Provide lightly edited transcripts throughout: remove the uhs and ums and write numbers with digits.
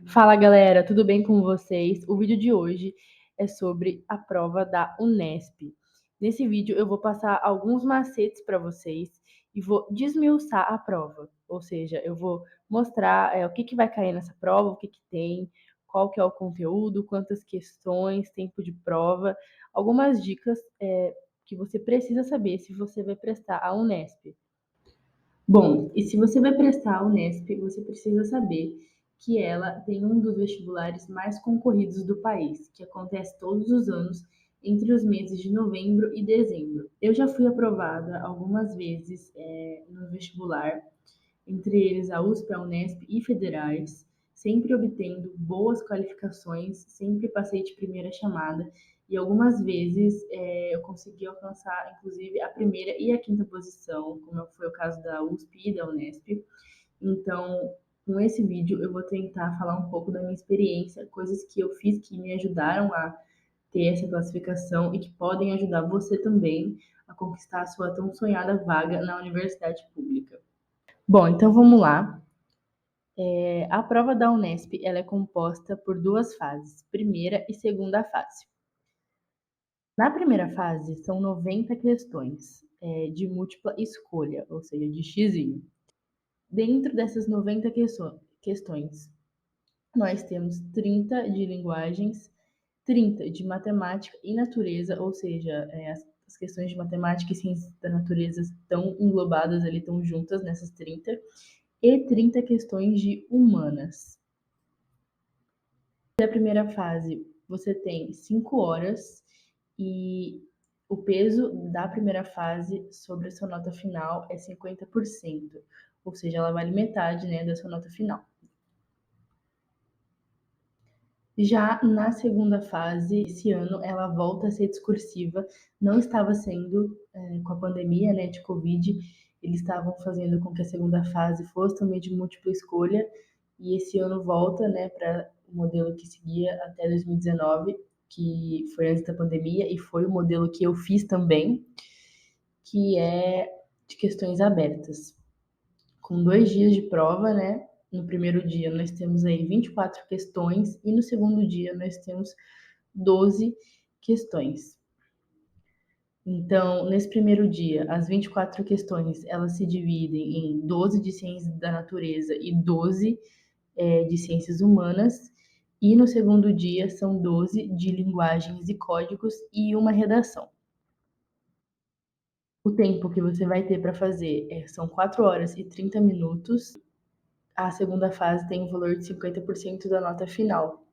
Fala galera, tudo bem com vocês? O vídeo de hoje é sobre a prova da Unesp. Nesse vídeo eu vou passar alguns macetes para vocês e vou desmiuçar a prova. Ou seja, eu vou mostrar o que vai cair nessa prova, o que tem, qual que é o conteúdo, quantas questões, tempo de prova, algumas dicas que você precisa saber se você vai prestar a Unesp. Bom, e se você vai prestar a Unesp, você precisa saber que ela tem um dos vestibulares mais concorridos do país, que acontece todos os anos entre os meses de novembro e dezembro. Eu já fui aprovada algumas vezes no vestibular, entre eles a USP, a Unesp e federais, sempre obtendo boas qualificações, sempre passei de primeira chamada e algumas vezes eu consegui alcançar, inclusive, a primeira e a quinta posição, como foi o caso da USP e da Unesp. Então, com esse vídeo, eu vou tentar falar um pouco da minha experiência, coisas que eu fiz que me ajudaram a ter essa classificação e que podem ajudar você também a conquistar a sua tão sonhada vaga na universidade pública. Bom, então vamos lá. A prova da Unesp ela é composta por duas fases, primeira e segunda fase. Na primeira fase, são 90 questões de múltipla escolha, ou seja, de xizinho. Dentro dessas 90 questões, nós temos 30 de linguagens, 30 de matemática e natureza, ou seja, as questões de matemática e ciências da natureza estão englobadas ali, estão juntas nessas 30, e 30 questões de humanas. Na primeira fase, você tem 5 horas e o peso da primeira fase sobre a sua nota final é 50%, ou seja, ela vale metade, né, da sua nota final. Já na segunda fase, esse ano, ela volta a ser discursiva, não estava sendo com a pandemia, né, de Covid, eles estavam fazendo com que a segunda fase fosse também de múltipla escolha, e esse ano volta, né, para o modelo que seguia até 2019, que foi antes da pandemia, e foi o modelo que eu fiz também, que é de questões abertas. Com 2 dias de prova, né, no primeiro dia nós temos aí 24 questões e no segundo dia nós temos 12 questões. Então, nesse primeiro dia, as 24 questões, elas se dividem em 12 de ciências da natureza e 12 de ciências humanas, e no segundo dia são 12 de linguagens e códigos e uma redação. O tempo que você vai ter para fazer são 4 horas e 30 minutos. A segunda fase tem o valor de 50% da nota final.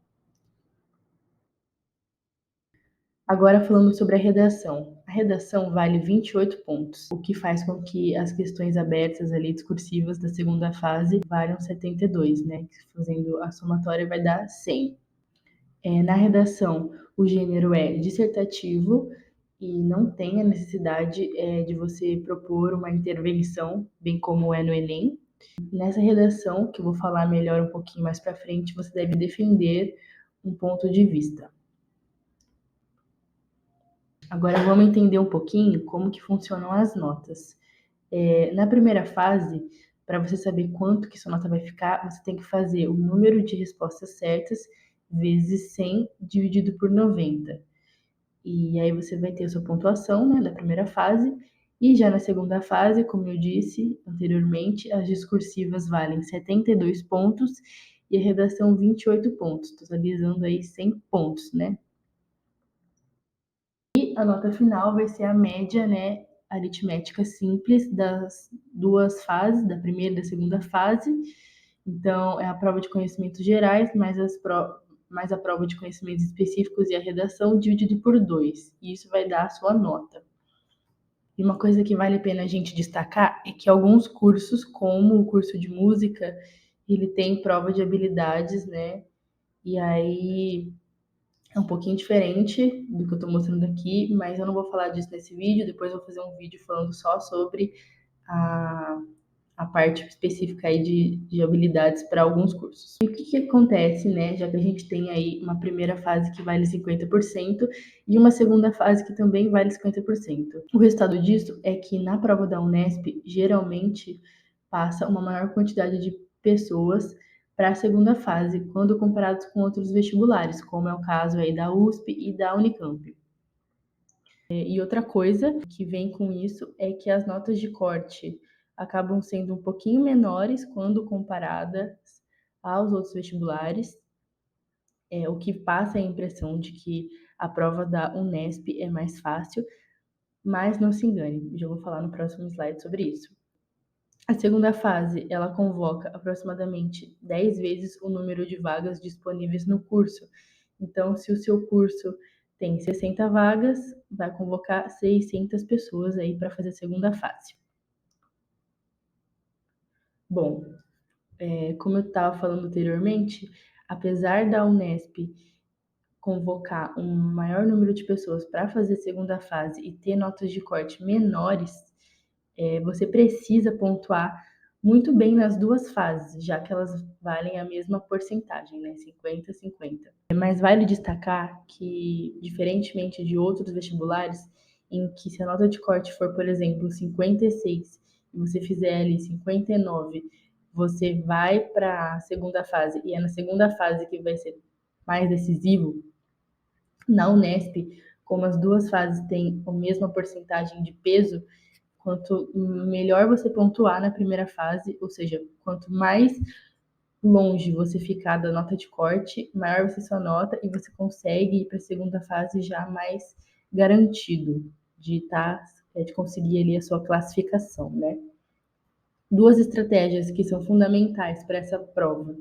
Agora falando sobre a redação. A redação vale 28 pontos, o que faz com que as questões abertas ali, discursivas da segunda fase, valham 72, né? Fazendo a somatória vai dar 100. Na redação, o gênero é dissertativo e não tem a necessidade de você propor uma intervenção, bem como é no Enem. Nessa redação, que eu vou falar melhor um pouquinho mais para frente, você deve defender um ponto de vista. Agora vamos entender um pouquinho como que funcionam as notas. Na primeira fase, para você saber quanto que sua nota vai ficar, você tem que fazer o número de respostas certas vezes 100 dividido por 90. E aí você vai ter a sua pontuação, né, da primeira fase. E já na segunda fase, como eu disse anteriormente, as discursivas valem 72 pontos e a redação 28 pontos, totalizando aí 100 pontos, né? E a nota final vai ser a média, né, aritmética simples das duas fases, da primeira e da segunda fase. Então, é a prova de conhecimentos gerais, mais a prova de conhecimentos específicos e a redação dividido por 2. E isso vai dar a sua nota. E uma coisa que vale a pena a gente destacar é que alguns cursos, como o curso de música, ele tem prova de habilidades, né? E aí é um pouquinho diferente do que eu tô mostrando aqui, mas eu não vou falar disso nesse vídeo. Depois eu vou fazer um vídeo falando só sobre a parte específica aí de habilidades para alguns cursos. E o que acontece, né, já que a gente tem aí uma primeira fase que vale 50% e uma segunda fase que também vale 50%. O resultado disso é que na prova da Unesp, geralmente passa uma maior quantidade de pessoas para a segunda fase, quando comparados com outros vestibulares, como é o caso aí da USP e da Unicamp. E outra coisa que vem com isso é que as notas de corte acabam sendo um pouquinho menores quando comparadas aos outros vestibulares, o que passa a impressão de que a prova da Unesp é mais fácil, mas não se engane, já vou falar no próximo slide sobre isso. A segunda fase, ela convoca aproximadamente 10 vezes o número de vagas disponíveis no curso. Então, se o seu curso tem 60 vagas, vai convocar 600 pessoas aí para fazer a segunda fase. Bom, como eu estava falando anteriormente, apesar da Unesp convocar um maior número de pessoas para fazer a segunda fase e ter notas de corte menores, você precisa pontuar muito bem nas duas fases, já que elas valem a mesma porcentagem, né? 50-50. Mas vale destacar que, diferentemente de outros vestibulares, em que se a nota de corte for, por exemplo, 56 e você fizer ali 59, você vai para a segunda fase, e é na segunda fase que vai ser mais decisivo. Na Unesp, como as duas fases têm a mesma porcentagem de peso, quanto melhor você pontuar na primeira fase, ou seja, quanto mais longe você ficar da nota de corte, maior vai ser sua nota e você consegue ir para a segunda fase já mais garantido de conseguir ali a sua classificação, né? Duas estratégias que são fundamentais para essa prova.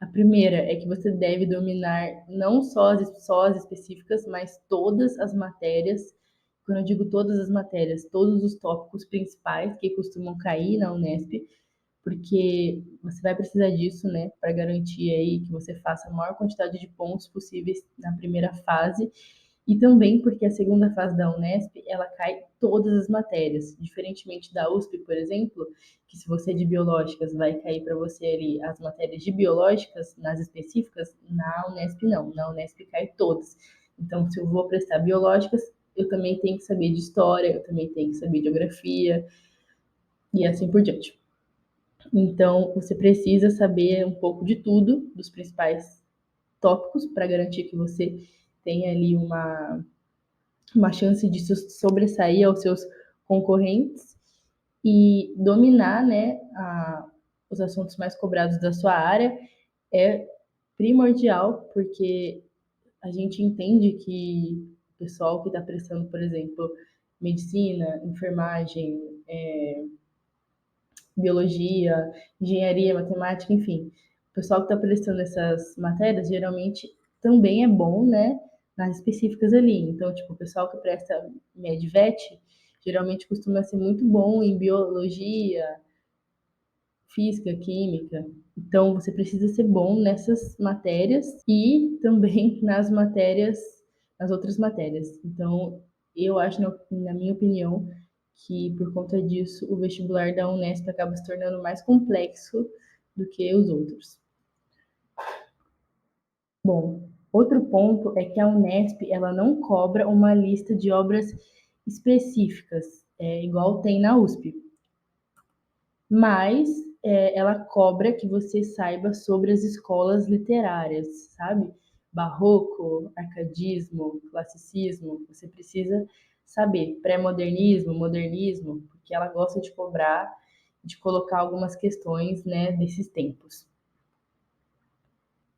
A primeira é que você deve dominar não só as específicas, mas todas as matérias. Quando eu digo todas as matérias, todos os tópicos principais que costumam cair na Unesp, porque você vai precisar disso, né, para garantir aí que você faça a maior quantidade de pontos possíveis na primeira fase, e também porque a segunda fase da Unesp, ela cai todas as matérias, diferentemente da USP, por exemplo, que se você é de biológicas, vai cair para você ali as matérias de biológicas, nas específicas, na Unesp não, na Unesp cai todas. Então, se eu vou prestar biológicas, eu também tenho que saber de história, eu também tenho que saber de geografia, e assim por diante. Então, você precisa saber um pouco de tudo, dos principais tópicos, para garantir que você tenha ali uma chance de sobressair aos seus concorrentes e dominar, né, os assuntos mais cobrados da sua área é primordial, porque a gente entende que o pessoal que está prestando, por exemplo, medicina, enfermagem, biologia, engenharia, matemática, enfim. O pessoal que está prestando essas matérias geralmente também é bom, né, nas específicas ali. Então, tipo, o pessoal que presta MEDVET geralmente costuma ser muito bom em biologia, física, química. Então, você precisa ser bom nessas matérias e também nas outras matérias. Então, eu acho, na minha opinião, que por conta disso o vestibular da Unesp acaba se tornando mais complexo do que os outros. Bom, outro ponto é que a Unesp ela não cobra uma lista de obras específicas, igual tem na USP, mas ela cobra que você saiba sobre as escolas literárias, sabe? Barroco, arcadismo, classicismo, você precisa saber. Pré-modernismo, modernismo, porque ela gosta de cobrar, de colocar algumas questões, né, desses tempos.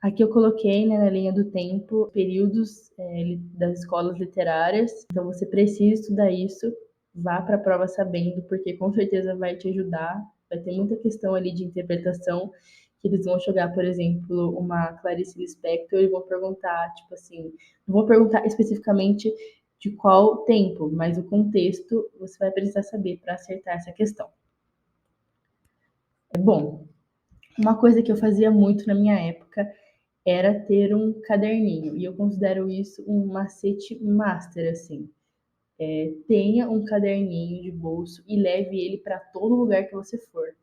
Aqui eu coloquei, né, na linha do tempo, períodos das escolas literárias, então você precisa estudar isso, vá para a prova sabendo, porque com certeza vai te ajudar. Vai ter muita questão ali de interpretação que eles vão jogar, por exemplo, uma Clarice Lispector e vão perguntar, tipo assim, não vou perguntar especificamente de qual tempo, mas o contexto você vai precisar saber para acertar essa questão. Bom, uma coisa que eu fazia muito na minha época era ter um caderninho, e eu considero isso um macete master, assim. Tenha um caderninho de bolso e leve ele para todo lugar que você for.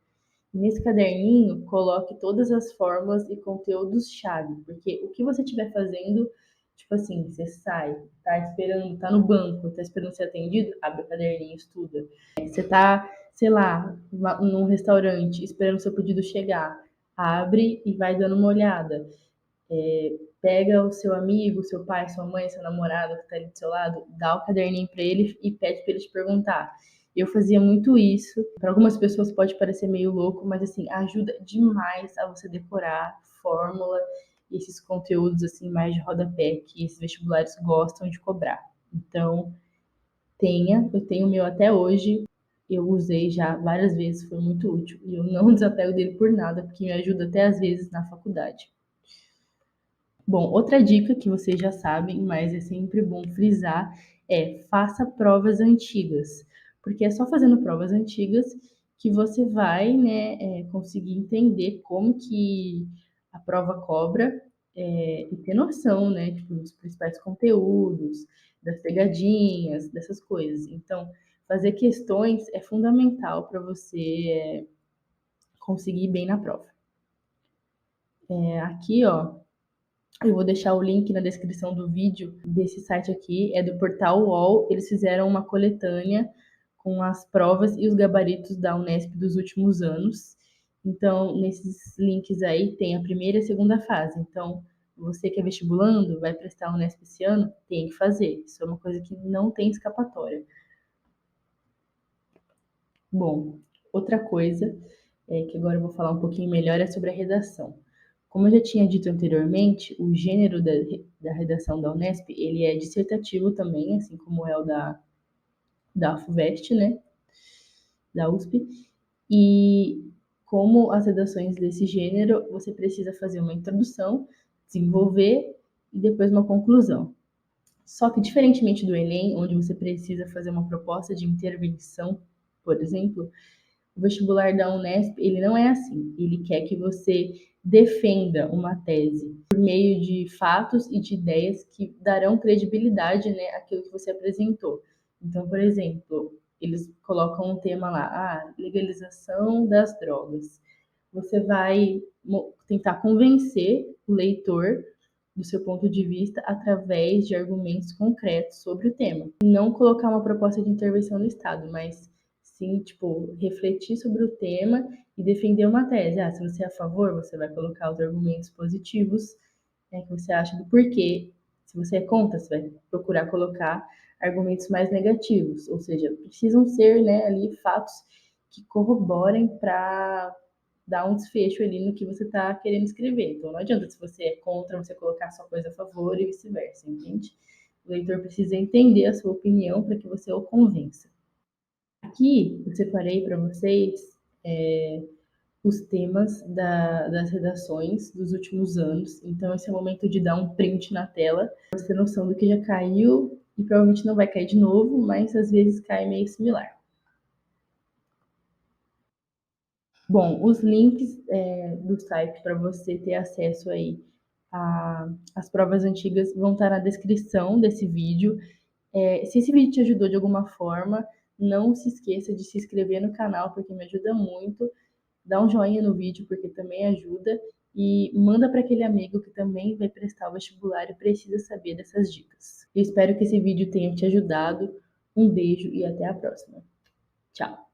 Nesse caderninho, coloque todas as fórmulas e conteúdos-chave, porque o que você estiver fazendo, tipo assim, você sai, tá esperando, tá no banco, tá esperando ser atendido, abre o caderninho, estuda. Você tá, sei lá, num restaurante, esperando o seu pedido chegar, abre e vai dando uma olhada. Pega o seu amigo, seu pai, sua mãe, seu namorado que tá ali do seu lado, dá o caderninho para ele e pede para ele te perguntar. Eu fazia muito isso. Para algumas pessoas pode parecer meio louco, mas assim, ajuda demais a você decorar fórmula e esses conteúdos assim mais de rodapé que esses vestibulares gostam de cobrar. Então, eu tenho o meu até hoje. Eu usei já várias vezes, foi muito útil e eu não desapego dele por nada, porque me ajuda até às vezes na faculdade. Bom, outra dica que vocês já sabem, mas é sempre bom frisar, é faça provas antigas, porque é só fazendo provas antigas que você vai, né, conseguir entender como que a prova cobra, e ter noção, né, tipo, dos principais conteúdos, das pegadinhas, dessas coisas. Então, fazer questões é fundamental para você conseguir ir bem na prova. Aqui, ó, eu vou deixar o link na descrição do vídeo desse site aqui, é do portal UOL. Eles fizeram uma coletânea com as provas e os gabaritos da Unesp dos últimos anos. Então, nesses links aí tem a primeira e a segunda fase. Então, você que é vestibulando, vai prestar a Unesp esse ano, tem que fazer. Isso é uma coisa que não tem escapatória. Bom, outra coisa que agora eu vou falar um pouquinho melhor é sobre a redação. Como eu já tinha dito anteriormente, o gênero da redação da Unesp, ele é dissertativo também, assim como é o da FUVEST, né, da USP, e como as redações desse gênero, você precisa fazer uma introdução, desenvolver e depois uma conclusão. Só que, diferentemente do Enem, onde você precisa fazer uma proposta de intervenção, por exemplo, o vestibular da Unesp, ele não é assim. Ele quer que você defenda uma tese por meio de fatos e de ideias que darão credibilidade, né, àquilo que você apresentou. Então, por exemplo, eles colocam um tema lá, legalização das drogas. Você vai tentar convencer o leitor do seu ponto de vista através de argumentos concretos sobre o tema. Não colocar uma proposta de intervenção do Estado, mas sim, tipo, refletir sobre o tema e defender uma tese. Se você é a favor, você vai colocar os argumentos positivos, né, que você acha do porquê. Se você é contra, você vai procurar colocar argumentos mais negativos, ou seja, precisam ser, né, ali fatos que corroborem para dar um desfecho ali no que você está querendo escrever. Então não adianta se você é contra você colocar sua coisa a favor e vice-versa, entende? O leitor precisa entender a sua opinião para que você o convença. Aqui eu separei para vocês os temas das redações dos últimos anos. Então esse é o momento de dar um print na tela, para você ter noção do que já caiu e provavelmente não vai cair de novo, mas às vezes cai meio similar. Bom, os links do site para você ter acesso aí às provas antigas vão estar na descrição desse vídeo. Se esse vídeo te ajudou de alguma forma, não se esqueça de se inscrever no canal, porque me ajuda muito. Dá um joinha no vídeo, porque também ajuda. E manda para aquele amigo que também vai prestar o vestibular e precisa saber dessas dicas. Eu espero que esse vídeo tenha te ajudado. Um beijo e até a próxima. Tchau!